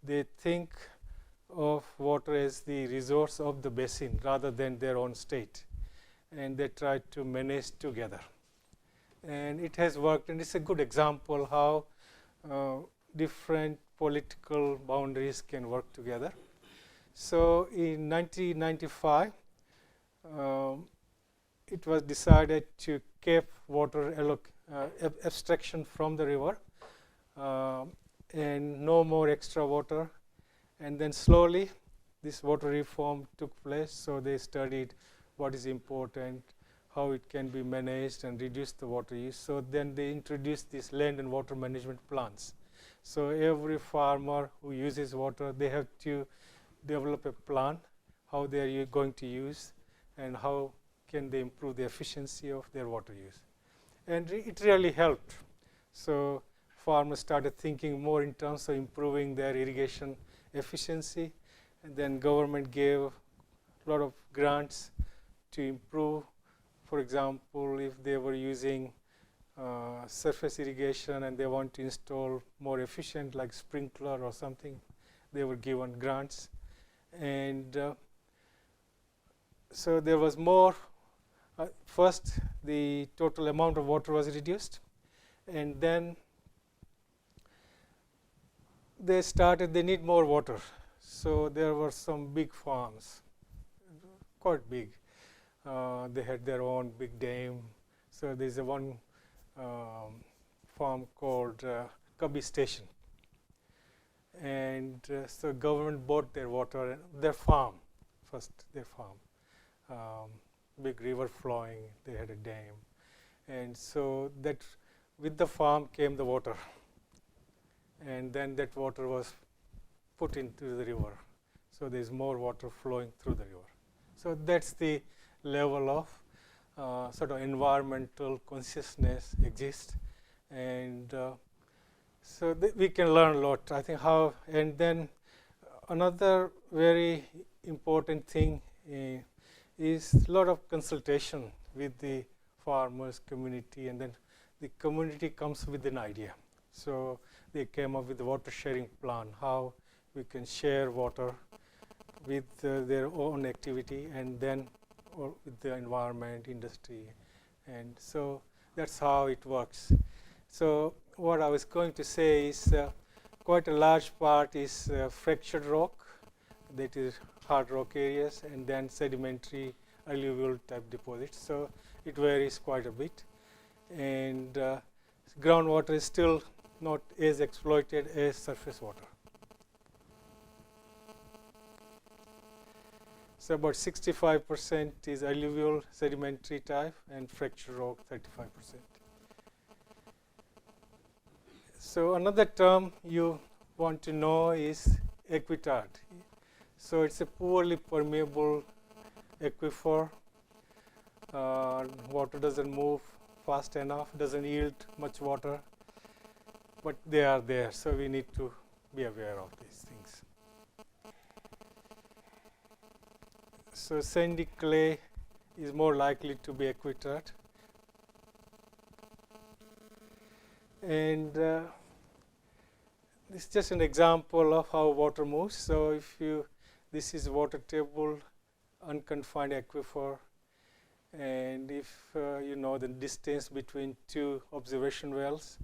they think of water as the resource of the basin rather than their own state, and they try to manage together. And it has worked, and it's a good example how different political boundaries can work together. So in 1995, it was decided to cap water abstraction from the river, and no more extra water. And then slowly this water reform took place, so they studied what is important, how it can be managed and reduce the water use. So then they introduced these land and water management plans. So every farmer who uses water, they have to develop a plan, how they are going to use and how can they improve the efficiency of their water use. And it really helped. So farmers started thinking more in terms of improving their irrigation efficiency, and then government gave a lot of grants to improve. For example, if they were using surface irrigation and they want to install more efficient like sprinkler or something, they were given grants. And so there was more. First, the total amount of water was reduced, and then they need more water. So there were some big farms, quite big. They had their own big dam. So there's one farm called Cubby Station. And so government bought their water, their farm, big river flowing, they had a dam. And so that with the farm came the water. And then that water was put into the river. So there's more water flowing through the river. So that's the level of sort of environmental consciousness exists. And so we can learn a lot, I think, how. And then another very important thing is a lot of consultation with the farmers community, and then the community comes with an idea. So they came up with the water sharing plan, how we can share water with their own activity and then with the environment, industry. And so that's how it works. So what I was going to say is quite a large part is fractured rock, that is hard rock areas, and then sedimentary alluvial type deposits. So it varies quite a bit. And groundwater is still not as exploited as surface water. So about 65% is alluvial sedimentary type and fractured rock 35%. So another term you want to know is aquitard. So it's a poorly permeable aquifer. Water doesn't move fast enough, doesn't yield much water, but they are there. So we need to be aware of these things. So sandy clay is more likely to be aquitard. And this is just an example of how water moves. So if this is water table, unconfined aquifer, and if you know the distance between two observation wells,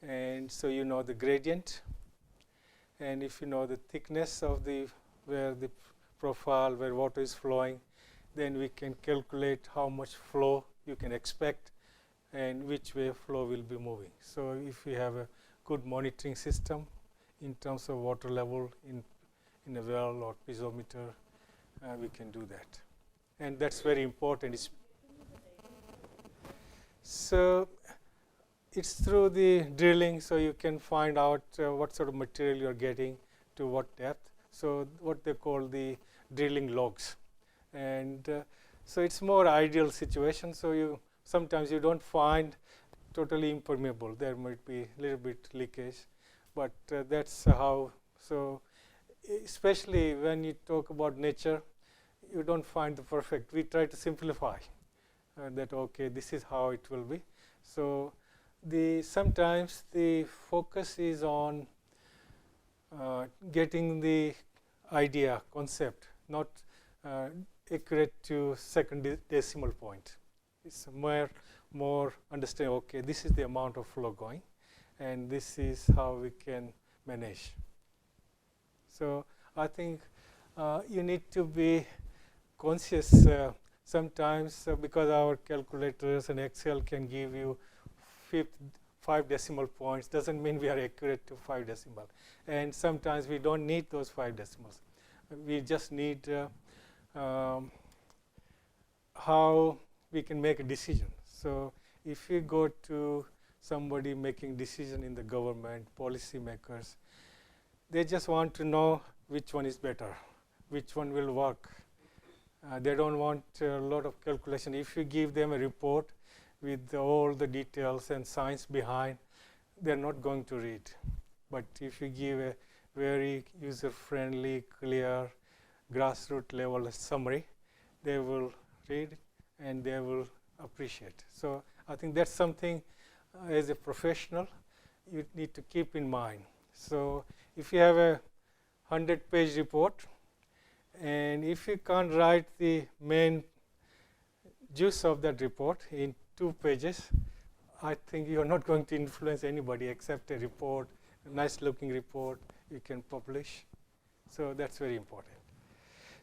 and so you know the gradient, and if you know the thickness of where the profile where water is flowing, then we can calculate how much flow you can expect and which way flow will be moving. So if we have a good monitoring system in terms of water level in a well or piezometer, we can do that. And that's very important. So it's through the drilling, so you can find out what sort of material you're getting to what depth. So what they call the drilling logs. And so it's more ideal situation. So sometimes you don't find totally impermeable. There might be a little bit leakage, but that's how. So especially when you talk about nature, you don't find the perfect. We try to simplify that, okay, this is how it will be. So sometimes the focus is on getting the idea, concept, not accurate to second decimal point. It's more understand, okay, this is the amount of flow going, and this is how we can manage. So I think you need to be conscious sometimes because our calculators and Excel can give you 5 decimal points, doesn't mean we are accurate to 5 decimal. And sometimes we don't need those 5 decimals. We just need how we can make a decision. So if you go to somebody making decision in the government, policy makers, they just want to know which one is better, which one will work. They don't want a lot of calculation. If you give them a report with all the details and science behind, they're not going to read. But if you give a very user-friendly, clear, grassroots level summary, they will read and they will appreciate. So I think that's something as a professional you need to keep in mind. So if you have a 100-page report, and if you can't write the main juice of that report in 2 pages, I think you are not going to influence anybody except a report, a nice looking report you can publish. So that's very important.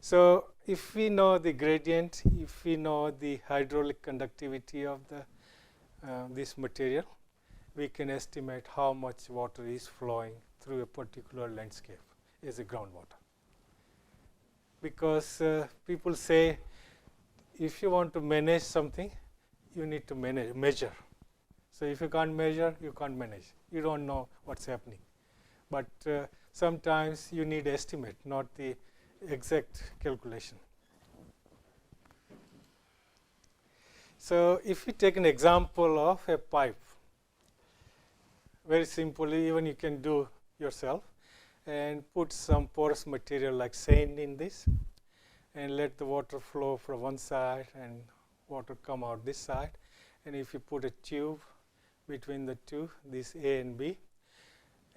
So if we know the gradient, if we know the hydraulic conductivity of the this material, we can estimate how much water is flowing through a particular landscape as a groundwater. Because people say if you want to manage something, you need to measure. So if you can't measure, you can't manage. You don't know what's happening. But sometimes you need estimate, not the exact calculation. So if you take an example of a pipe, very simply, even you can do yourself, and put some porous material like sand in this, and let the water flow from one side and water come out this side. And if you put a tube between the two, this A and B,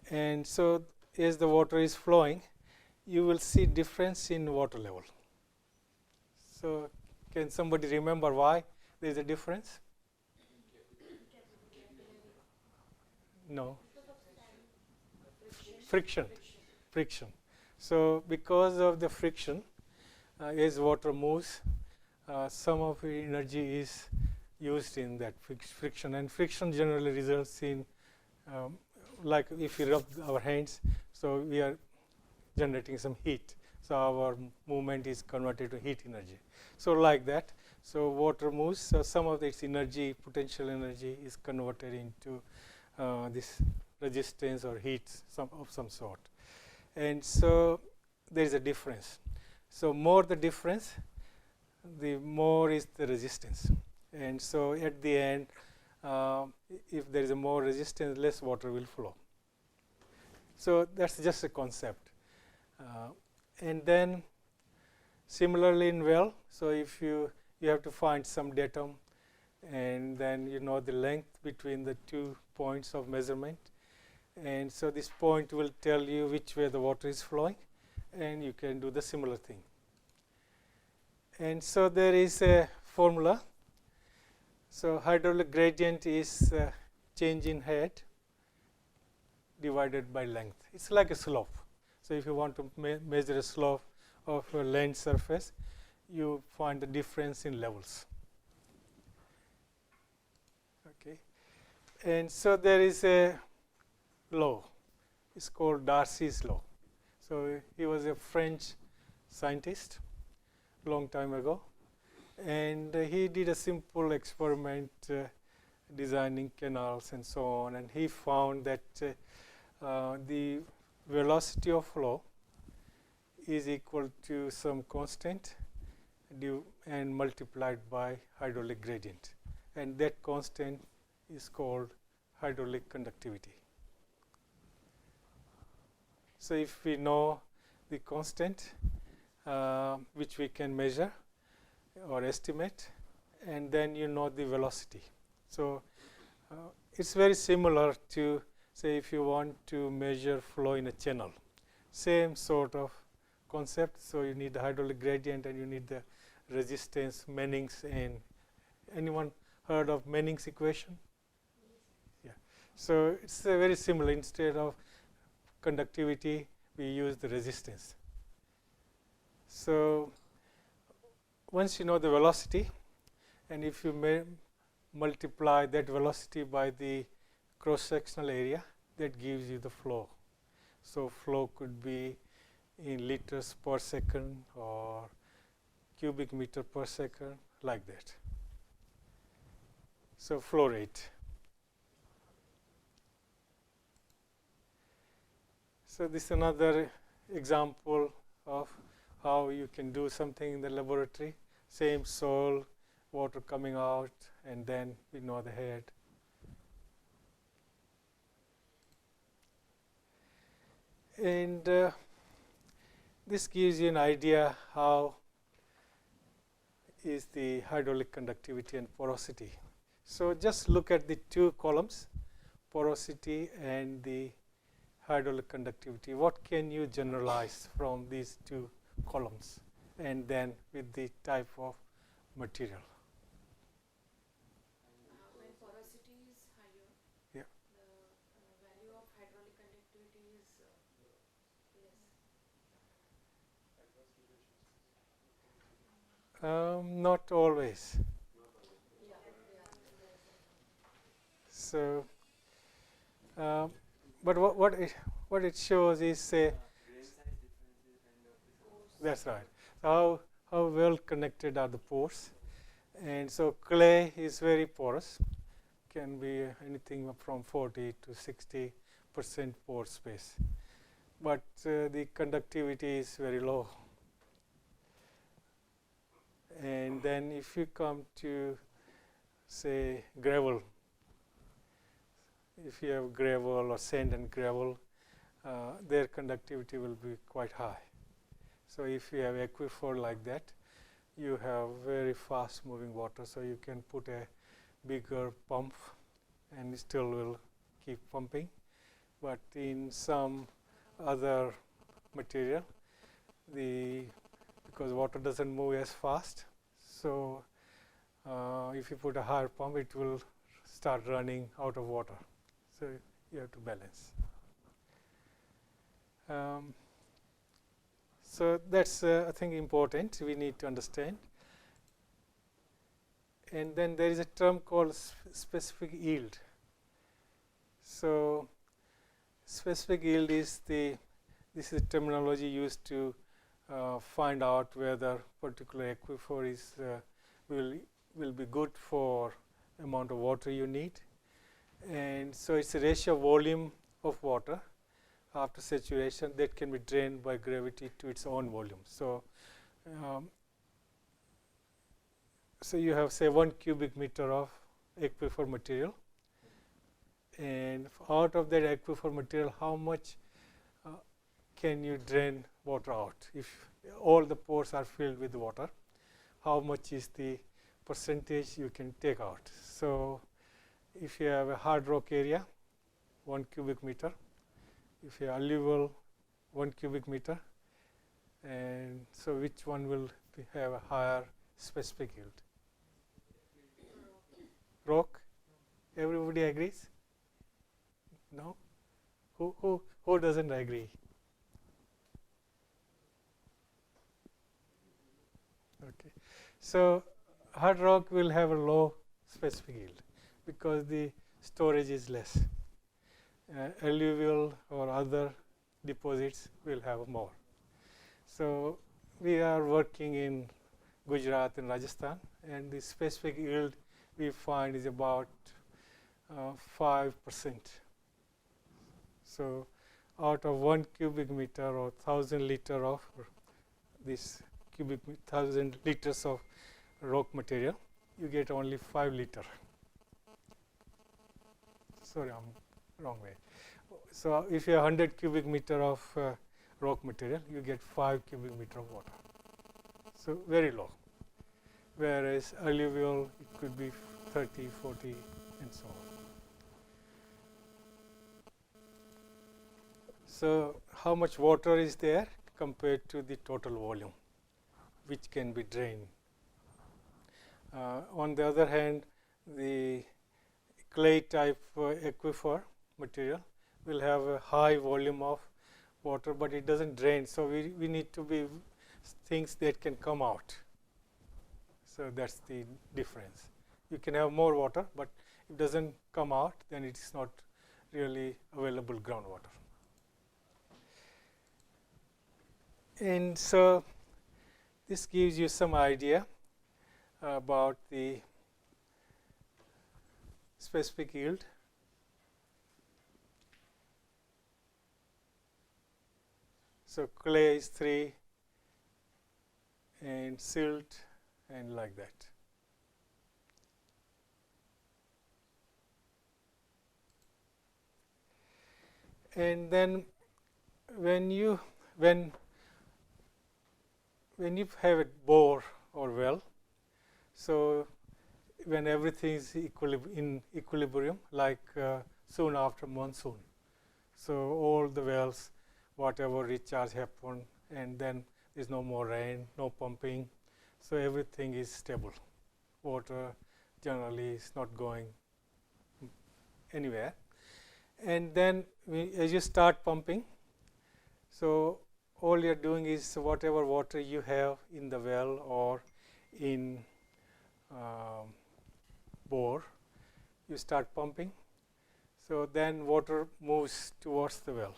and so as the water is flowing, you will see difference in water level. So can somebody remember why there is a difference? No. Friction. So because of the friction, as water moves, some of the energy is used in that friction, and friction generally results in like if we rub our hands, so we are generating some heat. So our movement is converted to heat energy. So like that, so water moves, so some of its energy, potential energy, is converted into this resistance or heat of some sort. And so there is a difference. So more the difference, the more is the resistance. And so at the end, if there is a more resistance, less water will flow. So that's just a concept. And then similarly in well, so if you have to find some datum, and then you know the length between the 2 points of measurement, and so this point will tell you which way the water is flowing, and you can do the similar thing. And so there is a formula. So hydraulic gradient is change in head divided by length. It's like a slope. So if you want to measure a slope of a land surface, you find the difference in levels. Okay. And so there is a law. It's called Darcy's law. So he was a French scientist long time ago, and he did a simple experiment designing canals and so on, and he found that the velocity of flow is equal to some constant and multiplied by hydraulic gradient, and that constant is called hydraulic conductivity. So if we know the constant which we can measure or estimate, and then you know the velocity. So it's very similar to, say, if you want to measure flow in a channel. same sort of concept. So you need the hydraulic gradient and you need the resistance, Manning's, and anyone heard of Manning's equation? Yeah. So it's very similar. Instead of conductivity, we use the resistance. So once you know the velocity, and if you multiply that velocity by the cross-sectional area, that gives you the flow. So flow could be in liters per second or cubic meter per second, like that. So flow rate. So this is another example of how you can do something in the laboratory. Same soil, water coming out, and then we know the head. And this gives you an idea how is the hydraulic conductivity and porosity. So just look at the two columns, porosity and the hydraulic conductivity. What can you generalize from these two columns, and then with the type of material? When porosity is higher, yeah, the value of hydraulic conductivity is less. Not always. So, but what it shows is that's right. How well connected are the pores? And so clay is very porous, can be anything from 40 to 60% pore space, but the conductivity is very low. And then if you come to, say, gravel, if you have gravel or sand and gravel, their conductivity will be quite high. So if you have aquifer like that, you have very fast moving water, so you can put a bigger pump and it still will keep pumping. But in some other material, because water doesn't move as fast, so if you put a higher pump, it will start running out of water. So you have to balance. So that's, I think, important. We need to understand. And then there is a term called specific yield. So specific yield is this is a terminology used to find out whether particular aquifer is will be good for amount of water you need. And so it's a ratio of volume of water after saturation that can be drained by gravity to its own volume. So so you have, say, 1 cubic meter of aquifer material, and out of that aquifer material, how much can you drain water out? If all the pores are filled with water, how much is the percentage you can take out? So if you have a hard rock area, 1 cubic meter. If you have alluvial, 1 cubic meter. And so which one will have a higher specific yield? Rock? Everybody agrees? No? Who doesn't agree? Okay. So hard rock will have a low specific yield because the storage is less. Alluvial or other deposits will have more. So we are working in Gujarat and Rajasthan, and the specific yield we find is about 5%. So out of 1 cubic meter or 1,000 liter of this 1,000 liters of rock material, you get only 5 liter. Sorry, I'm wrong way. So if you have 100 cubic meter of rock material, you get 5 cubic meter of water. So very low. Whereas alluvial, it could be 30, 40, and so on. So how much water is there compared to the total volume which can be drained. On the other hand, the clay type aquifer material will have a high volume of water, but it doesn't drain. So we need to be things that can come out. So that's the difference. You can have more water, but if it doesn't come out, then it is not really available groundwater. And so this gives you some idea about the specific yield. So clay is 3 and silt and like that. And then when you have a bore or well, so when everything is in equilibrium, like soon after monsoon, so all the wells, whatever recharge happen, and then there's no more rain, no pumping, so everything is stable. Water generally is not going anywhere. And then as you start pumping, so all you're doing is whatever water you have in the well or in bore, you start pumping. So then water moves towards the well,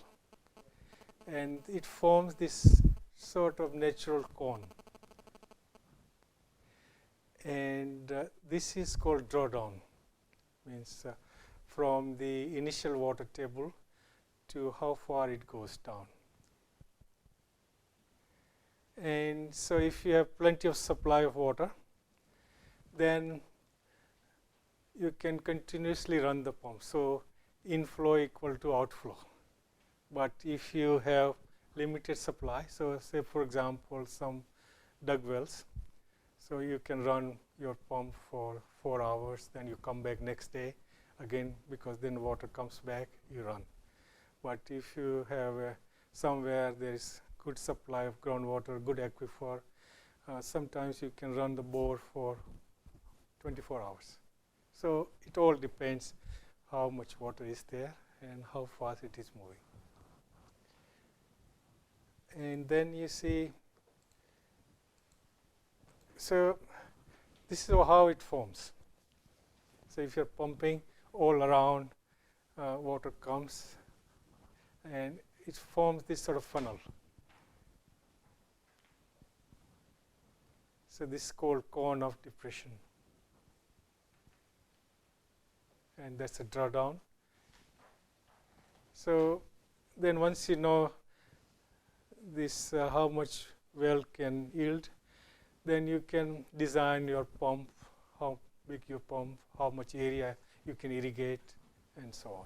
and it forms this sort of natural cone. And this is called drawdown, means from the initial water table to how far it goes down. And so if you have plenty of supply of water, then you can continuously run the pump. So inflow equal to outflow. But if you have limited supply, so say for example some dug wells, so you can run your pump for 4 hours, then you come back next day again, because then water comes back, you run. But if you have somewhere there is good supply of groundwater, good aquifer, sometimes you can run the bore for 24 hours. So it all depends how much water is there and how fast it is moving. And then you see, so this is how it forms. So if you're pumping all around, water comes and it forms this sort of funnel. So this is called cone of depression. And that's a drawdown. So then once you know this, how much well can yield, then you can design your pump, how big your pump, how much area you can irrigate, and so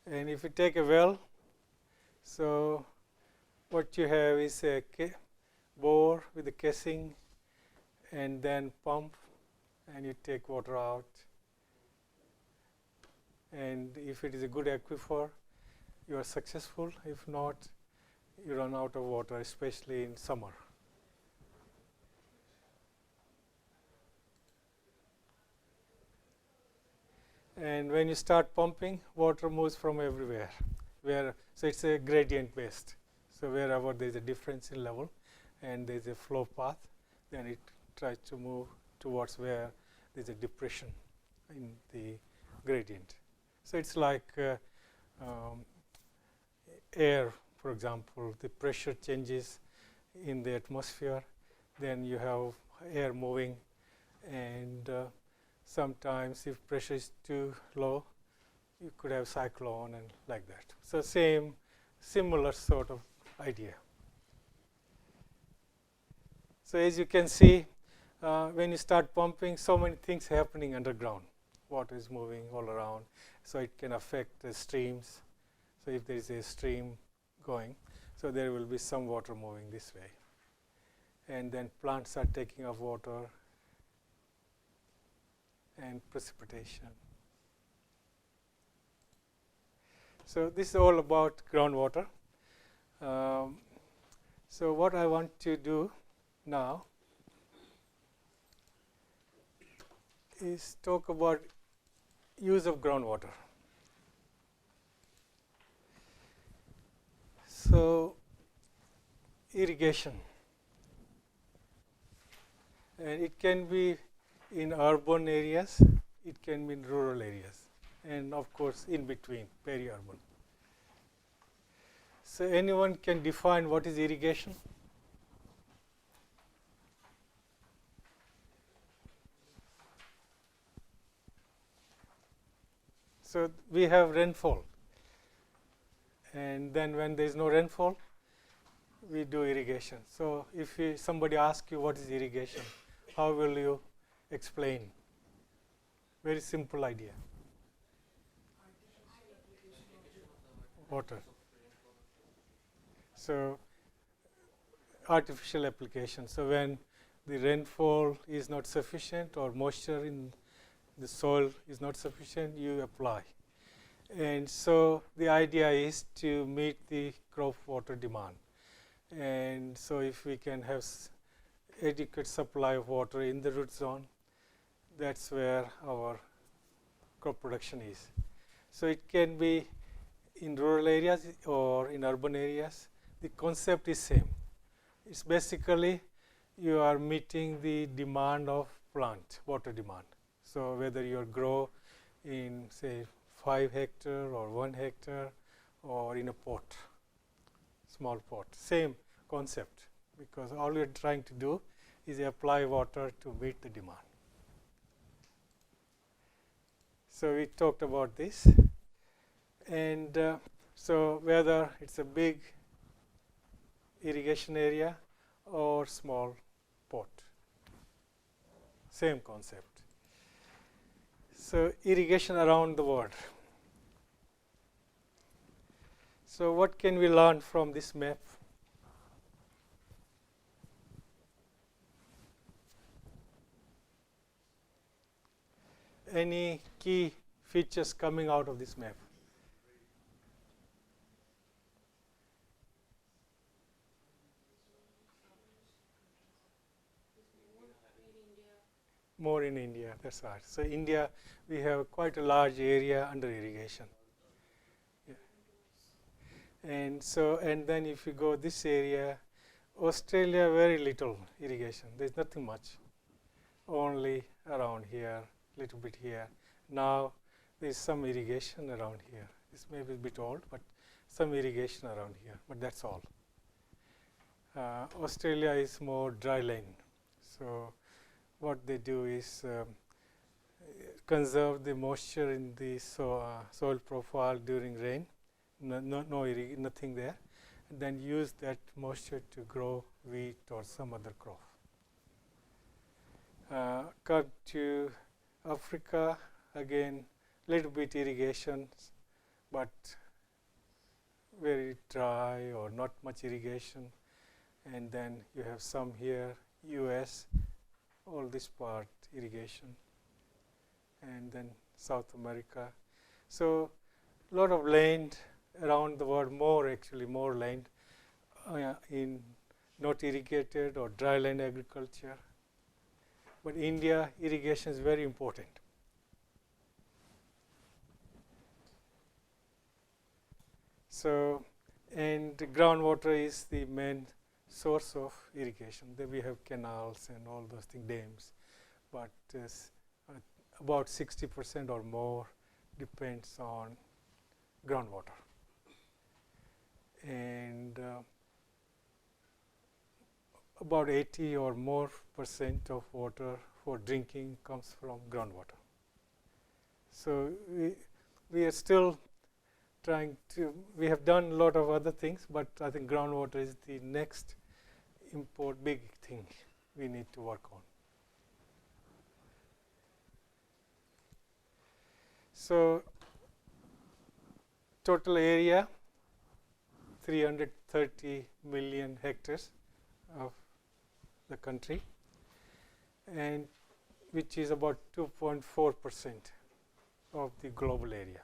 on. And if you take a well, so what you have is a bore with a casing, and then pump, and you take water out. And if it is a good aquifer, you are successful. If not, you run out of water, especially in summer. And when you start pumping, water moves from everywhere. So it's a gradient based. So wherever there is a difference in level and there is a flow path, then it tries to move towards where there is a depression in the gradient. So it's like air, for example, the pressure changes in the atmosphere, then you have air moving, and sometimes if pressure is too low, you could have cyclone and like that. So similar sort of idea. So as you can see, when you start pumping, so many things happening underground. Water is moving all around, so it can affect the streams. So if there is a stream going, so there will be some water moving this way. And then plants are taking off water and precipitation. So this is all about groundwater. So what I want to do now is talk about use of groundwater. So irrigation, and it can be in urban areas, it can be in rural areas, and of course in between, peri-urban. So anyone can define what is irrigation? So we have rainfall, and then when there is no rainfall, we do irrigation. So if somebody asks you what is irrigation, how will you explain? Very simple idea. Water. So artificial application. So when the rainfall is not sufficient or moisture in the soil is not sufficient, you apply. And so the idea is to meet the crop water demand. And so if we can have adequate supply of water in the root zone, that's where our crop production is. So it can be in rural areas or in urban areas. The concept is same. It's basically you are meeting the demand of plant, water demand. So whether you grow in say 5 hectare or 1 hectare or in a pot, small pot, same concept, because all you're trying to do is apply water to meet the demand. So we talked about this, and so whether it's a big irrigation area or small pot, same concept. So irrigation around the world. So what can we learn from this map? Any key features coming out of this map? More in India, that's right. So India, we have quite a large area under irrigation. Yeah. And so, and then if you go this area, Australia, very little irrigation. There's nothing much, only around here, little bit here. Now there's some irrigation around here. This may be a bit old, but some irrigation around here, but that's all. Australia is more dry land. So what they do is conserve the moisture in the soil profile during rain, nothing there, and then use that moisture to grow wheat or some other crop. Come to Africa, again, little bit irrigation, but very dry or not much irrigation. And then you have some here, US, all this part irrigation, and then South America. So a lot of land around the world, more land in not irrigated or dry land agriculture. But India, irrigation is very important. So, and groundwater is the main source of irrigation. Then we have canals and all those things, dams, but about 60% or more depends on groundwater. And about 80 or more % of water for drinking comes from groundwater. So we are still trying to, we have done a lot of other things, but I think groundwater is the next big thing we need to work on. So total area, 330 million hectares of the country, and which is about 2.4% of the global area.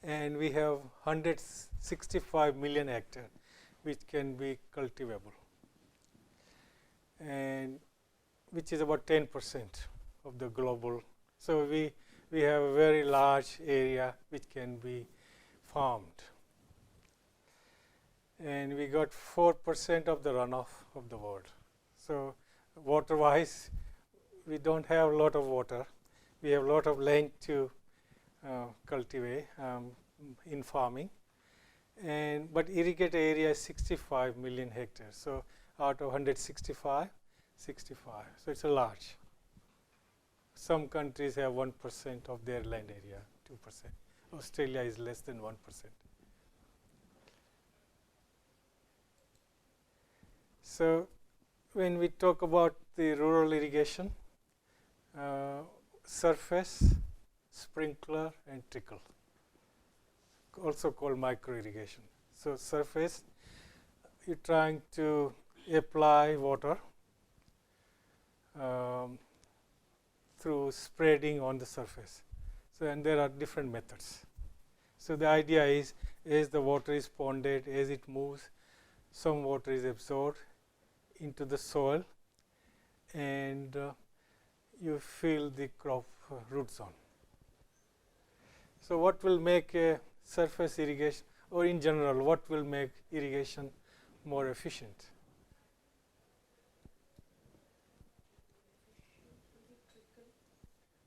and we have 165 million hectares which can be cultivable, and which is about 10% of the global. So we have a very large area which can be farmed, and we got 4% of the runoff of the world. So water wise, we don't have a lot of water. We have a lot of land to cultivate in farming, but irrigated area is 65 million hectares. So out of 165, 65. So it's a large. Some countries have 1% of their land area, 2%. Australia is less than 1%. So when we talk about the rural irrigation, surface, sprinkler, and trickle, also called micro irrigation. So surface, you're trying to apply water through spreading on the surface. So, and there are different methods. So the idea is, as the water is ponded, as it moves, some water is absorbed into the soil, and you fill the crop root zone. So what will make a surface irrigation, or in general, what will make irrigation more efficient?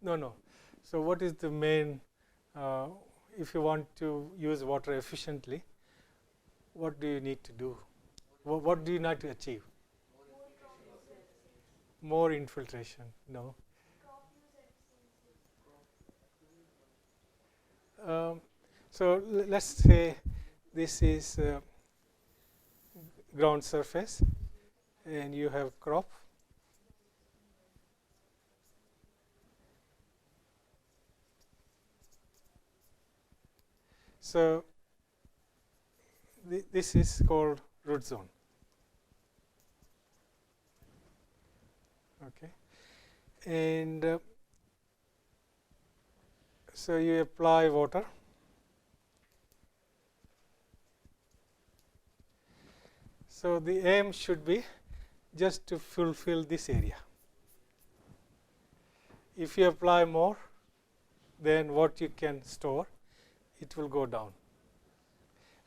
No. So what is the main, if you want to use water efficiently, what do you need to do? What do you need to achieve? More infiltration, no. So let's say this is ground surface, and you have crop. So this is called root zone. Okay, and so you apply water. So the aim should be just to fulfill this area. If you apply more than what you can store, it will go down.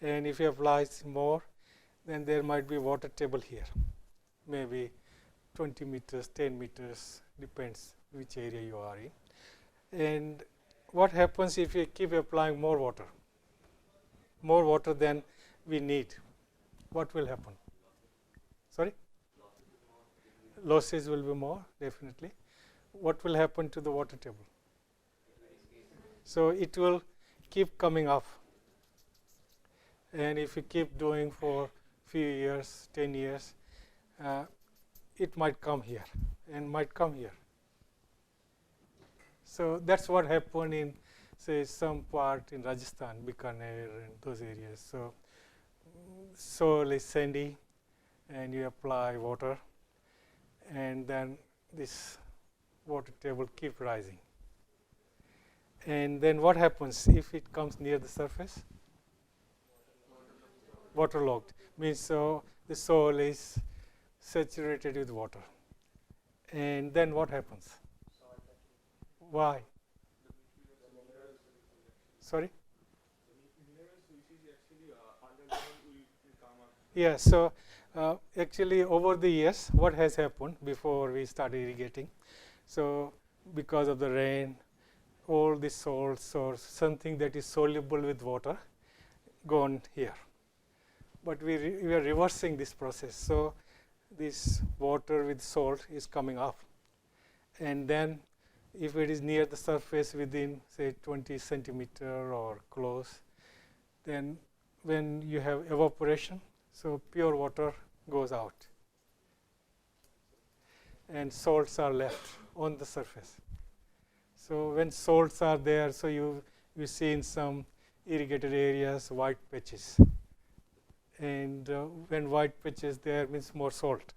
And if you apply more, then there might be water table here, maybe 20 meters, 10 meters, depends which area you are in. And what happens if you keep applying more water than we need? What will happen? Sorry? Losses will be more, definitely. What will happen to the water table? So it will keep coming up. And if you keep doing for few years, 10 years, it might come here and might come here. So that's what happened in, say, some part in Rajasthan, Bikaner and those areas. So soil is sandy, and you apply water, and then this water table keep rising. And then what happens if it comes near the surface? Waterlogged, means so the soil is saturated with water. And then what happens? Why? Sorry? Yeah, so actually over the years, what has happened before we started irrigating? So because of the rain, all the salts or something that is soluble with water gone here. But we are reversing this process. So this water with salt is coming up. And then if it is near the surface within, say, 20 centimeter or close, then when you have evaporation, so pure water goes out. And salts are left on the surface. So when salts are there, so you see in some irrigated areas white patches. And when white patches there means more salt.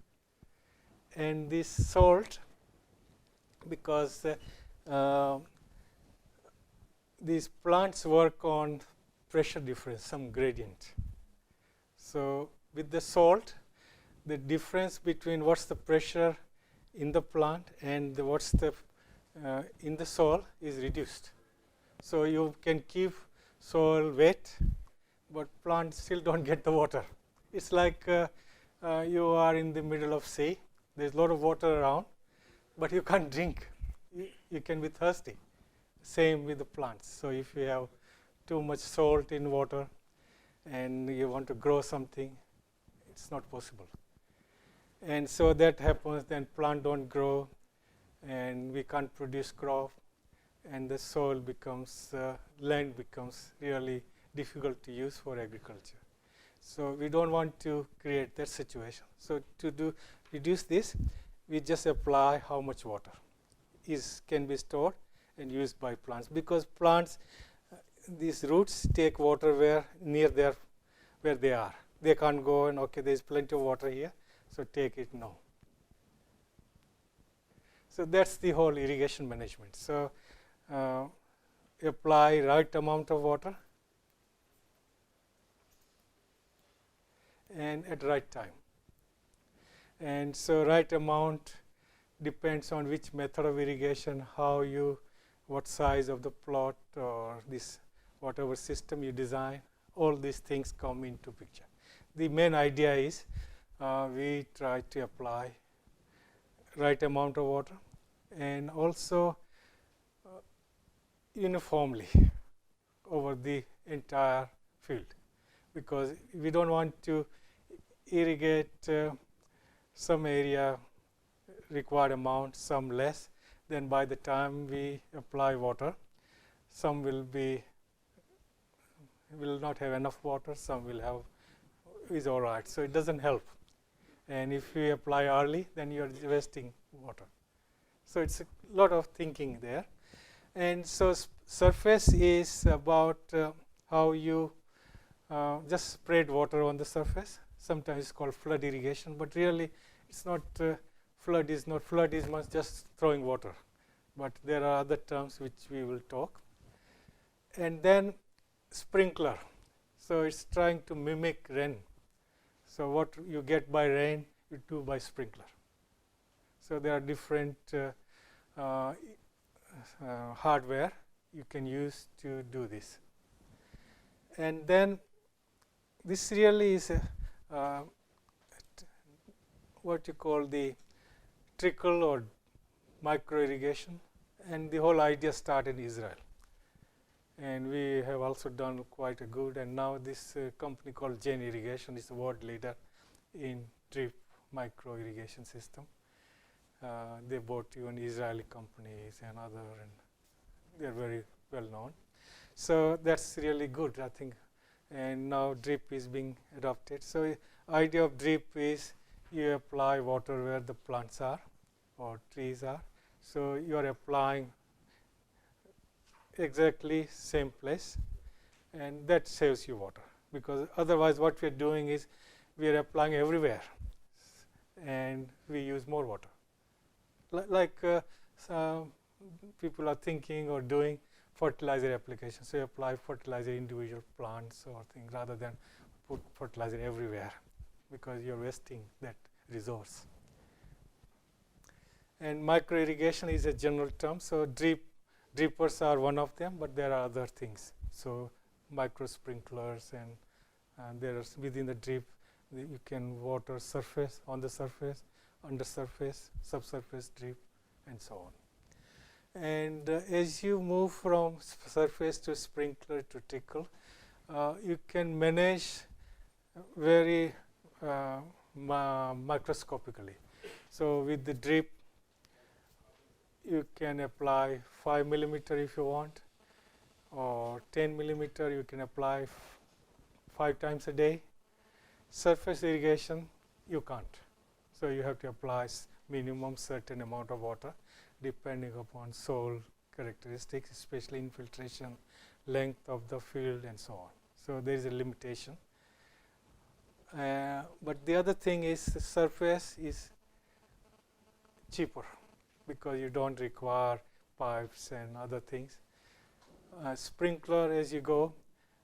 And this salt, because these plants work on pressure difference, some gradient. So with the salt, the difference between what's the pressure in the plant and what's the in the soil is reduced. So you can keep soil wet, but plants still don't get the water. It's like you are in the middle of sea. There's a lot of water around, but you can't drink. You can be thirsty. Same with the plants. So if you have too much salt in water and you want to grow something, it's not possible. And so that happens, then plant don't grow, and we can't produce crop, and the soil becomes, land becomes really difficult to use for agriculture. So we don't want to create that situation. So to reduce this, we just apply how much water can be stored and used by plants, because plants, these roots take water where they are. They can't go and okay, there's plenty of water here, so take it. No. So that's the whole irrigation management. So apply right amount of water and at right time. And so right amount depends on which method of irrigation, what size of the plot or this whatever system you design, all these things come into picture. The main idea is we try to apply right amount of water and also uniformly over the entire field, because we don't want to irrigate some area required amount, some less. Then by the time we apply water, some will not have enough water, some will have, is all right. So it doesn't help. And if you apply early, then you are wasting water. So it's a lot of thinking there. And so surface is about how you just spread water on the surface. Sometimes it's called flood irrigation, but really it's not flood is much just throwing water. But there are other terms which we will talk. And then sprinkler. So it's trying to mimic rain. So what you get by rain, you do by sprinkler. So there are different hardware you can use to do this. And then this really is what you call the trickle or micro irrigation, and the whole idea started in Israel. And we have also done quite a good, and now this company called Jain Irrigation is the world leader in drip micro irrigation system. They bought even Israeli companies and other, and they're very well known. So that's really good, I think. And now drip is being adopted. So idea of drip is you apply water where the plants are or trees are. So you are applying exactly same place, and that saves you water, because otherwise what we are doing is we are applying everywhere and we use more water. Like some people are thinking or doing fertilizer application. So you apply fertilizer individual plants or things rather than put fertilizer everywhere, because you're wasting that resource. And micro irrigation is a general term. So drippers are one of them, but there are other things. So micro sprinklers, and there is within the drip you can water surface, on the surface, under surface, subsurface drip, and so on. And as you move from surface to sprinkler to trickle, you can manage very microscopically. So with the drip, you can apply 5 millimeter if you want, or 10 millimeter you can apply 5 times a day. Surface irrigation, you can't. So you have to apply minimum certain amount of water depending upon soil characteristics, especially infiltration, length of the field, and so on. So there is a limitation. But the other thing is the surface is cheaper, because you don't require pipes and other things. Sprinkler, as you go,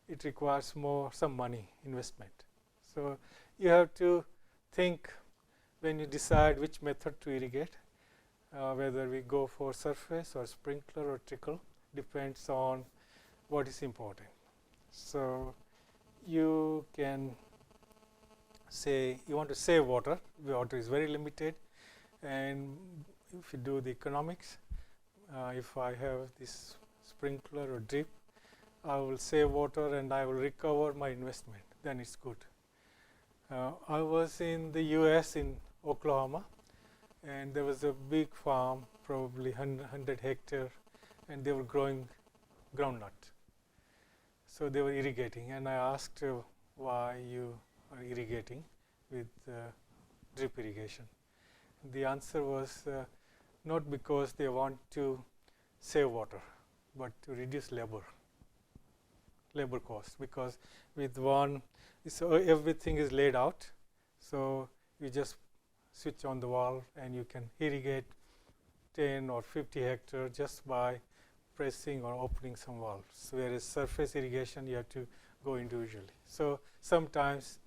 it requires some money investment. So you have to think when you decide which method to irrigate, whether we go for surface or sprinkler or trickle, depends on what is important. So you can say you want to save water. Water is very limited, and if you do the economics, if I have this sprinkler or drip, I will save water and I will recover my investment. Then it's good. I was in the US in Oklahoma, and there was a big farm, probably 100 hectare, and they were growing groundnut. So they were irrigating, and I asked why you are irrigating with drip irrigation. The answer was not because they want to save water, but to reduce labor cost, because with one, so everything is laid out, so you just switch on the valve and you can irrigate 10 or 50 hectare just by pressing or opening some valves, whereas surface irrigation you have to go individually. So sometimes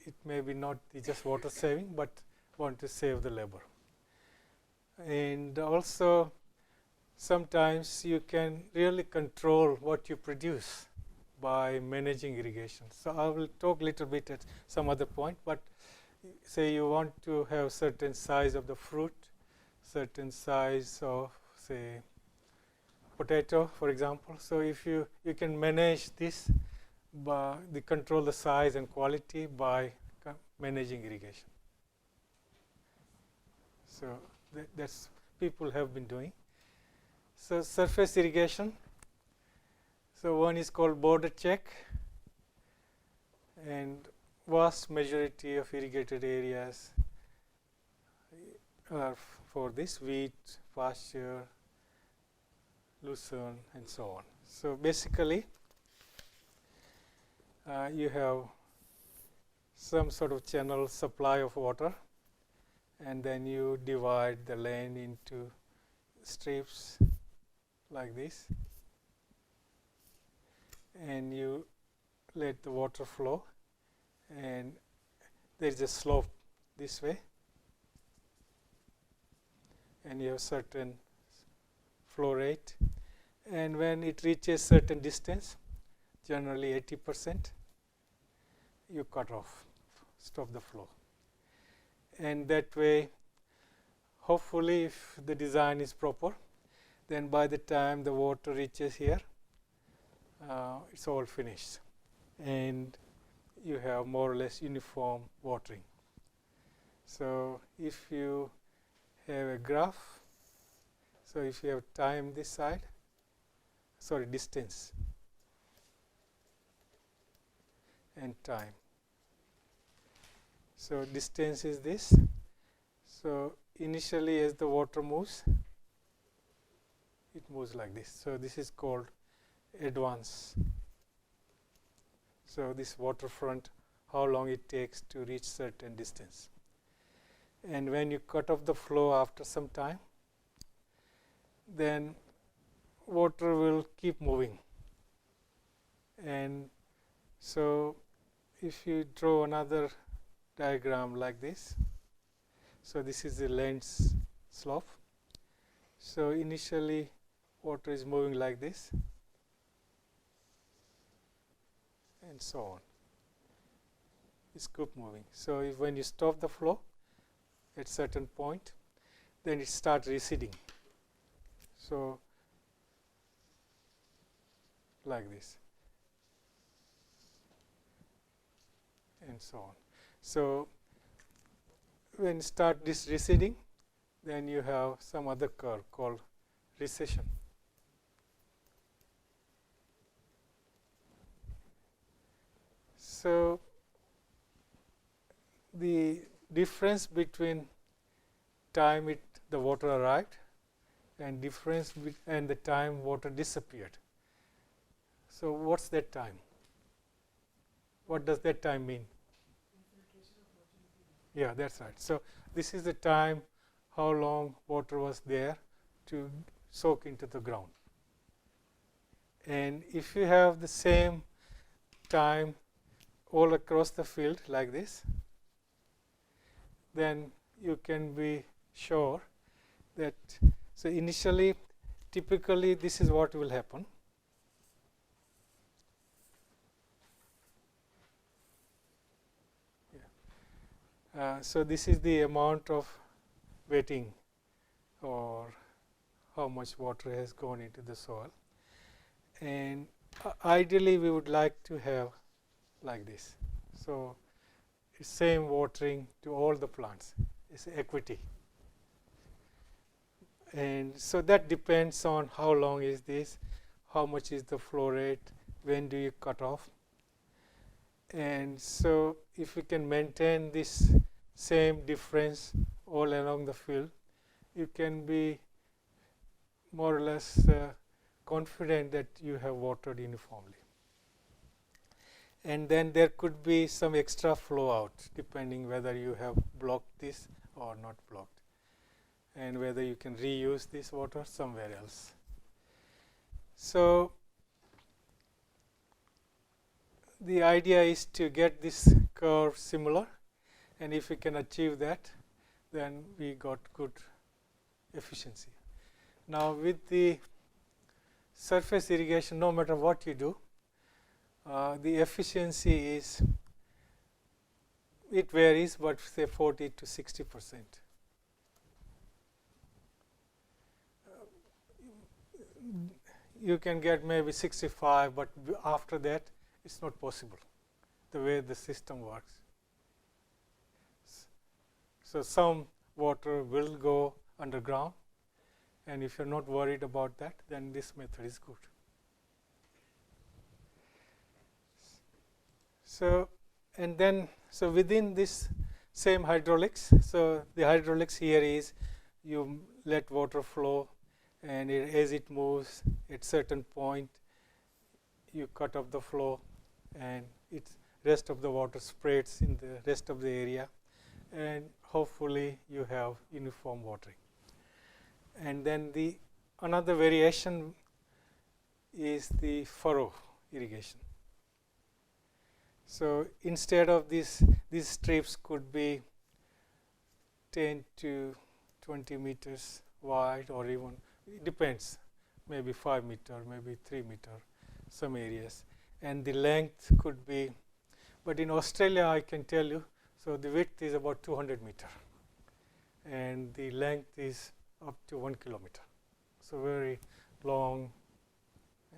it may be not just water saving, but want to save the labor. And also sometimes you can really control what you produce by managing irrigation. So I will talk a little bit at some other point, but say you want to have certain size of the fruit, certain size of, say, potato, for example. So if you can manage this by control the size and quality by managing irrigation. So that's people have been doing. So surface irrigation. So one is called border check, and vast majority of irrigated areas are for this: wheat, pasture, lucerne, and so on. So basically you have some sort of channel supply of water, and then you divide the land into strips like this, and you let the water flow, and there is a slope this way, and you have certain flow rate, and when it reaches certain distance, generally 80%, you cut off, stop the flow. And that way, hopefully, if the design is proper, then by the time the water reaches here, it's all finished, and you have more or less uniform watering. So if you have a graph, so if you have time this side, sorry, distance and time. So distance is this. So initially as the water moves, it moves like this. So this is called advance. So this waterfront, how long it takes to reach certain distance. And when you cut off the flow after some time, then water will keep moving. And so if you draw another diagram like this, so this is the land slope. So initially water is moving like this, and so on. It's keep moving. So if when you stop the flow at certain point, then it starts receding. So like this, and so on. So when you start this receding, then you have some other curve called recession. So the difference between time the water arrived and difference and the time water disappeared. So what's that time? What does that time mean? Yeah, that's right. So this is the time how long water was there to soak into the ground. And if you have the same time all across the field like this, then you can be sure that, so initially, typically this is what will happen. So this is the amount of wetting or how much water has gone into the soil, and ideally we would like to have like this. So same watering to all the plants is equity, and so that depends on how long is this, how much is the flow rate, when do you cut off. And so if we can maintain this same difference all along the field, you can be more or less confident that you have watered uniformly. And then there could be some extra flow out depending whether you have blocked this or not blocked, and whether you can reuse this water somewhere else. So the idea is to get this curve similar, and if we can achieve that, then we got good efficiency. Now with the surface irrigation, no matter what you do, the efficiency is, it varies, but say 40 to 60%. You can get maybe 65, but after that it's not possible, the way the system works. So some water will go underground, and if you're not worried about that, then this method is good. So, and then, so within this same hydraulics, so the hydraulics here is you let water flow, and as it moves at certain point, you cut off the flow, and it's rest of the water spreads in the rest of the area, and hopefully you have uniform watering. And then the another variation is the furrow irrigation. So instead of these strips could be 10 to 20 meters wide, or even, it depends, maybe 5 meter, maybe 3 meter, some areas. And the length could be, but in Australia I can tell you, so the width is about 200 meter, and the length is up to 1 kilometer. So very long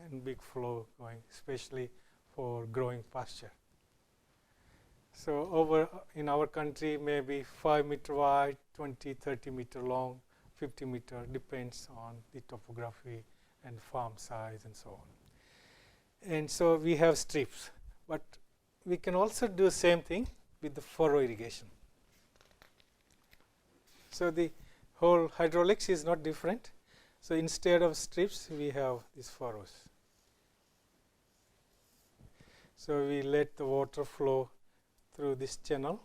and big flow going, especially for growing pasture. So over in our country, maybe 5 meter wide, 20, 30 meter long, 50 meter, depends on the topography and farm size and so on. And so we have strips, but we can also do the same thing with the furrow irrigation. So the whole hydraulics is not different. So instead of strips, we have these furrows. So we let the water flow through this channel,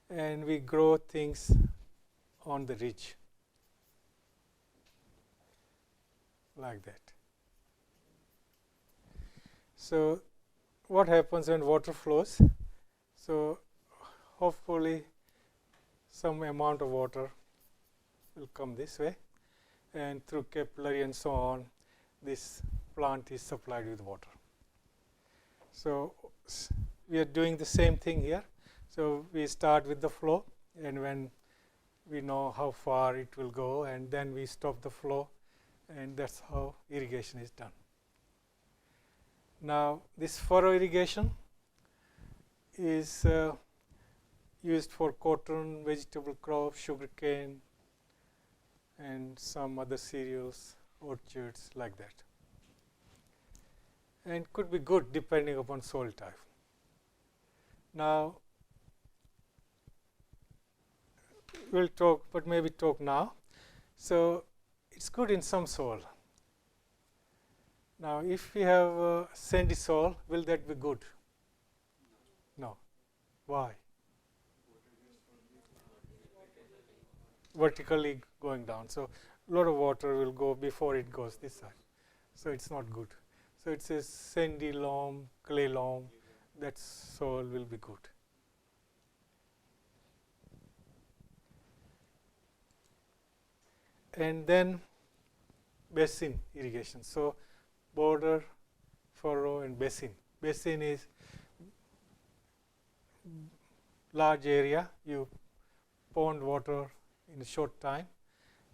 and we grow things on the ridge like that. So what happens when water flows? So hopefully some amount of water will come this way, and through capillary and so on, this plant is supplied with water. So we are doing the same thing here. So we start with the flow, and when we know how far it will go, and then we stop the flow, and that's how irrigation is done. Now this furrow irrigation is used for cotton, vegetable crops, sugarcane, and some other cereals, orchards, like that. And could be good depending upon soil type. Now we'll talk, but maybe talk now. So it's good in some soil. Now if we have sandy soil, will that be good? No. Why? Vertically going down. So a lot of water will go before it goes this side. So it's not good. So it's a sandy loam, clay loam, that soil will be good. And then basin irrigation. So border, furrow, and basin. Basin is large area, you pond water in a short time,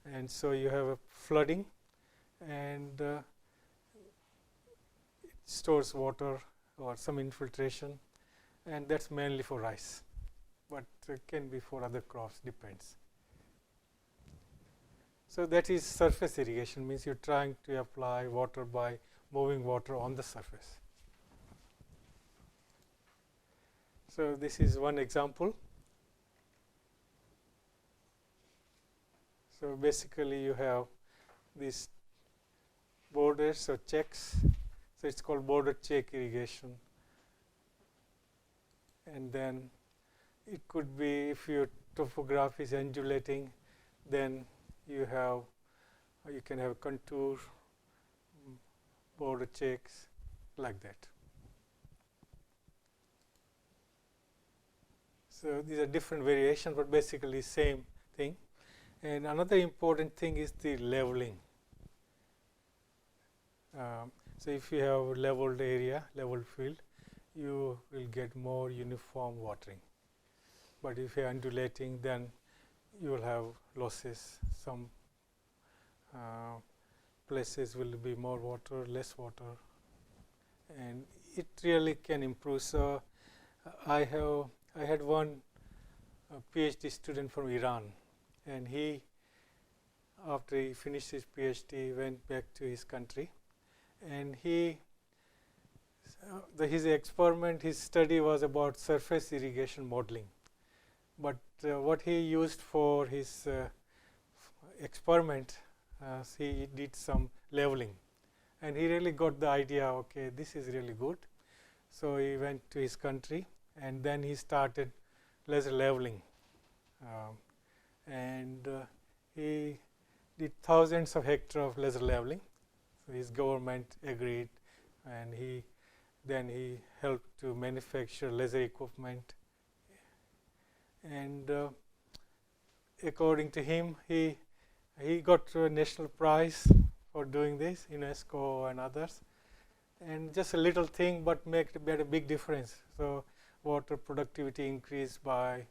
and so you have a flooding, and it stores water or some infiltration, and that's mainly for rice, but it can be for other crops, depends. So that is surface irrigation, means you're trying to apply water by moving water on the surface. So this is one example. So basically you have these borders or checks. So it's called border check irrigation. And then it could be, if your topography is undulating, then you can have contour, border checks, like that. So these are different variations, but basically same thing. And another important thing is the leveling. So if you have leveled area, leveled field, you will get more uniform watering. But if you're undulating, then you will have losses. Some places will be more water, less water, and it really can improve. So I had one PhD student from Iran, and he, after he finished his PhD, went back to his country, and his experiment, his study was about surface irrigation modeling. But what he used for his experiment, he did some leveling, and he really got the idea, okay, this is really good. So he went to his country, and then he started laser leveling, and he did thousands of hectares of laser leveling. So his government agreed, and then he helped to manufacture laser equipment. And according to him, he got a national prize for doing this, UNESCO and others. And just a little thing, but made a big difference. So water productivity increased by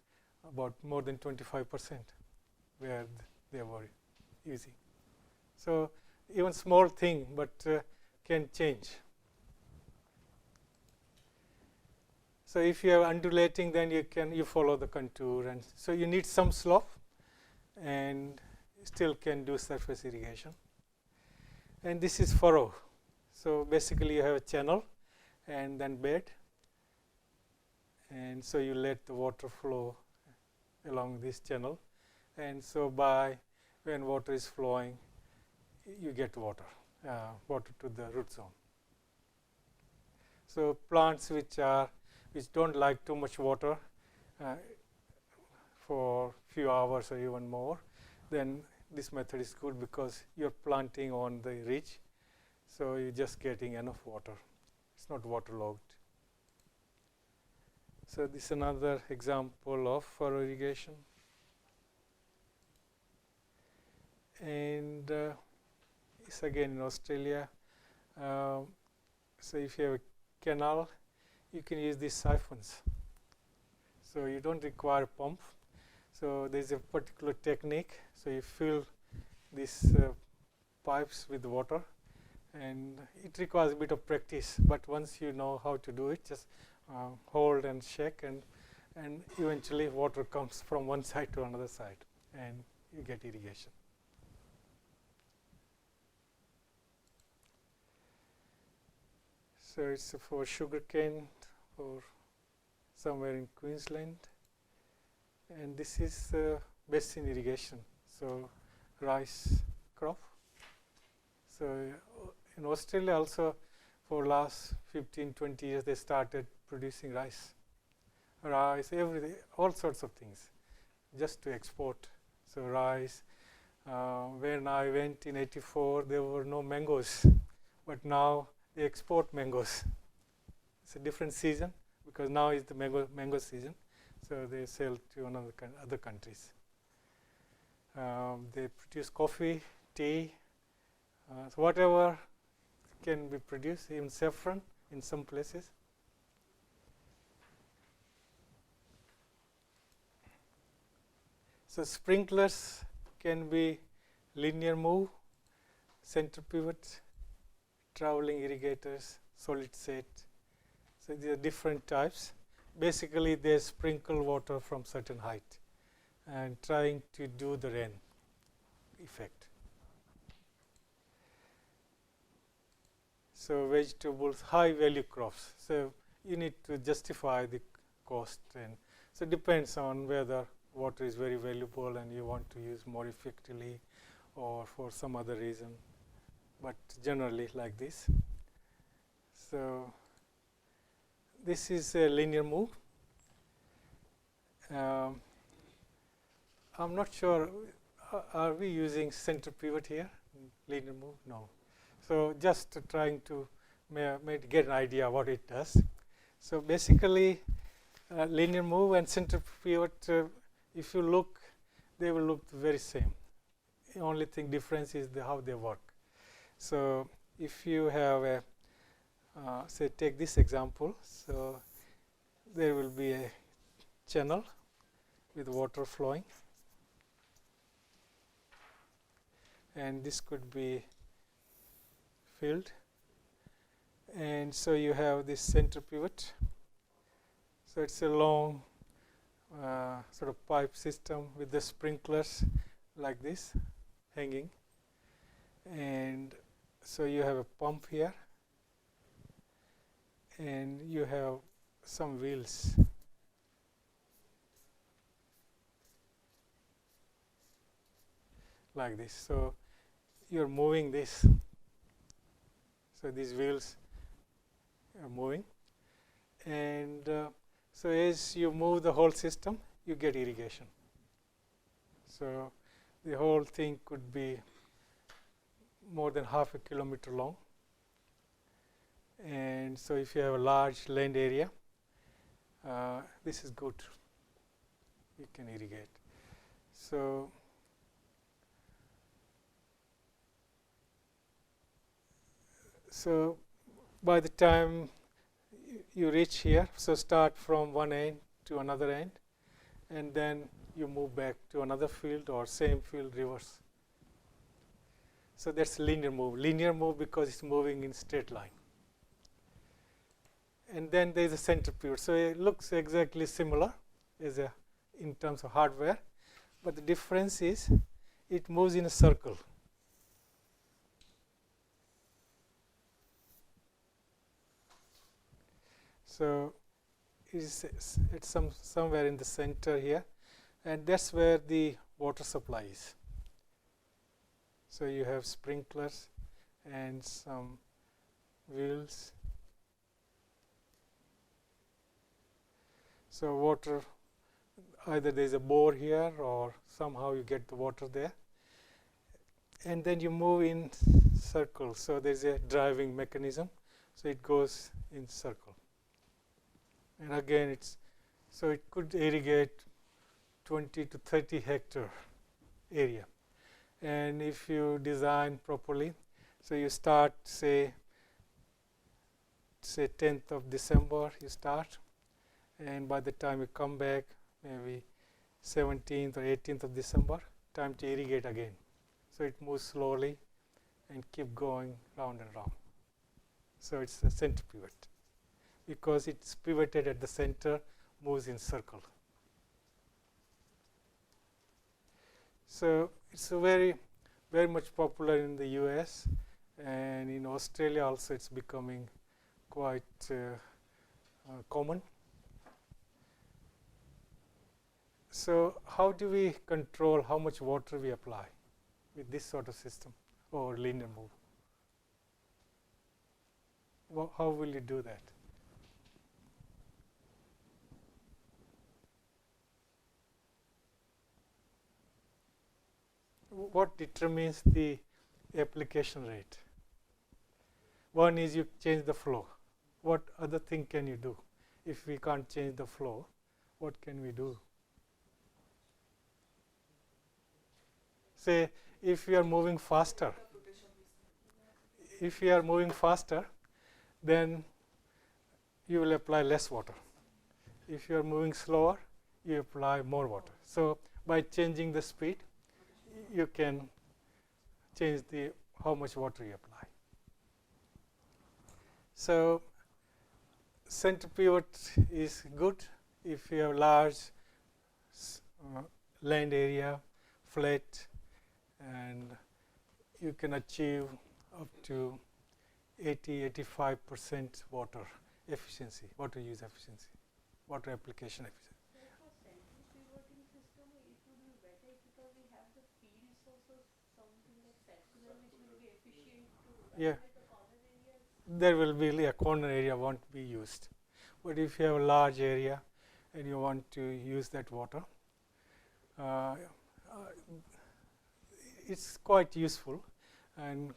about more than 25% where they were using. So even small thing, but can change. So if you are undulating, then you follow the contour, and so you need some slope, and still can do surface irrigation. And this is furrow. So basically you have a channel and then bed, and so you let the water flow along this channel, and so when water is flowing, you get water to the root zone. So plants which don't like too much water for few hours or even more, then this method is good because you're planting on the ridge, so you're just getting enough water. It's not waterlogged. So this is another example of furrow irrigation. And it's again in Australia. So if you have a canal, you can use these siphons. So you don't require a pump. So there's a particular technique. So you fill these pipes with water, and it requires a bit of practice. But once you know how to do it, just hold and shake, and eventually water comes from one side to another side, and you get irrigation. So it's for sugarcane, for somewhere in Queensland, and this is basin irrigation. So rice crop. So in Australia also, for last 15-20 years, they started producing rice, everything, all sorts of things, just to export. So rice. When I went in '84, there were no mangoes, but now they export mangoes. It's a different season because now is the mango season, so they sell to other countries. They produce coffee, tea, so whatever can be produced, even saffron in some places. So sprinklers can be linear move, center pivot, traveling irrigators, solid set. So these are different types. Basically, they sprinkle water from certain height and trying to do the rain effect. So vegetables, high value crops. So you need to justify the cost, and so it depends on whether water is very valuable and you want to use more effectively or for some other reason, but generally like this. So this is a linear move. I'm not sure, are we using center pivot here, linear move? No. So just trying to get an idea what it does. So basically linear move and center pivot, if you look, they will look very same. The only thing difference is how they work. So if you have a, say take this example, so there will be a channel with water flowing, and this could be filled, and so you have this center pivot. So it's a long sort of pipe system with the sprinklers like this hanging, and so you have a pump here, and you have some wheels like this. So you're moving this. So these wheels are moving, and so as you move the whole system, you get irrigation. So the whole thing could be more than half a kilometer long, and so if you have a large land area, this is good. You can irrigate. So by the time you reach here, so start from one end to another end, and then you move back to another field or same field reverse. So that's linear move. Linear move because it's moving in straight line. And then there's a center pivot. So it looks exactly similar as in terms of hardware, but the difference is it moves in a circle. So it's somewhere in the center here, and that's where the water supply is. So you have sprinklers and some wheels. So water, either there's a bore here or somehow you get the water there. And then you move in circles. So there's a driving mechanism. So it goes in circle. And again, so it could irrigate 20 to 30 hectare area. And if you design properly, so you start, say 10th of December, you start, and by the time you come back, maybe 17th or 18th of December, time to irrigate again. So it moves slowly and keep going round and round. So it's a center pivot. Because it's pivoted at the center, moves in circle. So it's a very much popular in the US, and in Australia also it's becoming quite common. So how do we control how much water we apply with this sort of system or linear move? Well, how will you do that? What determines the application rate? One is you change the flow. What other thing can you do? If we can't change the flow, what can we do? Say, if we are moving faster, then you will apply less water. If you are moving slower, you apply more water. So by changing the speed, you can change how much water you apply. So center pivot is good if you have large land area, flat, and you can achieve up to 80–85% water efficiency, water use efficiency, water application efficiency. For central pivoting system, it would be better because we have the fields also something like circular which will be efficient to Yeah. the corner areas. There will be a corner area won't be used. But if you have a large area and you want to use that water, it's quite useful and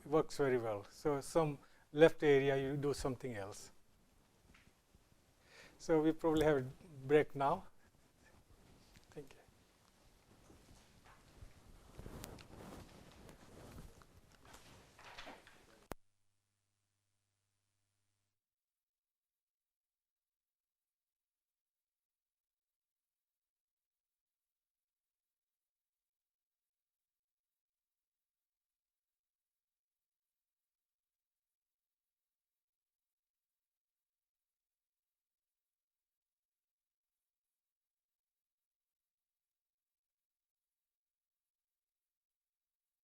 works very well. So some left area you do something else. So we probably have a break now.